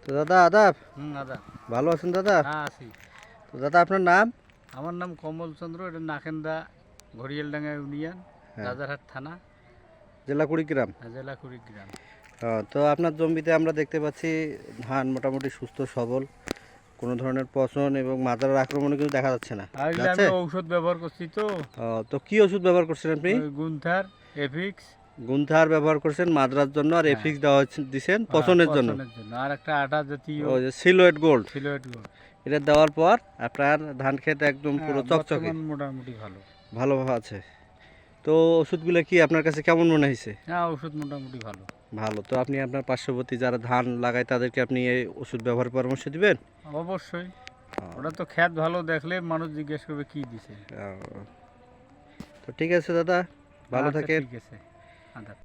তো দাদা আদাব, দাদা। ভালো আছেন দাদা? হ্যাঁ আছি। তো দাদা আপনার নাম? আমার নাম কমল চন্দ্র, এটা নাকেন্দা, ঘড়িয়ালডাঙ্গা ইউনিয়ন, হ্যাঁ, রাজারহাট থানা, জেলা কুড়িগ্রাম। জেলা কুড়িগ্রাম। তো আপনার জমিতে আমরা দেখতে পাচ্ছি ধান মোটামুটি সুস্থ সবল, কোনো ধরনের পচন এবং মাদার আক্রমণও কিন্তু দেখা যাচ্ছে না। আগলে যাচ্ছে? আমি ঔষধ ব্যবহার করছি তো, তো কি ওষুধ ব্যবহার করছেন আপনি? ওই গুন্থার, এফিক্স। গুন্থার ব্যবহার করছেন মাদ্রার জন্য, আর হ্যাঁ, এফিক্স দেওয়া দিছেন হ্যাঁ, পচনের জন্য। পচনের জন্য। আর একটা আটা জাতীয় ওই যে সিলোয়েট গোল্ড, সিলোয়েট গুড়। এটা দেওয়ার পর আপনার ধান ক্ষেত একদম পুরো হ্যাঁ, চকচকে বর্তমান মোটামুটি ভালো। ভালোভাবে আছে। তো ওষুধগুলো কি আপনার কাছে কেমন মনে হয়েছে? হ্যাঁ, ওষুধ মোটামুটি ভালো। ভালো। তো আপনি আপনার পার্শ্ববর্তী যারা ধান লাগায় তাদেরকে আপনি এই ওষুধ ব্যবহারের পরামর্শ দিবেন? অবশ্যই। আহ, ওটা তো খ্যাত ভালো দেখলে মানুষ জিজ্ঞেস করবে কি দিছে। আহ, তো ঠিক আছে দাদা, ভালো আচ্ছা, থাকেন। ঠিক আছে। আদাব।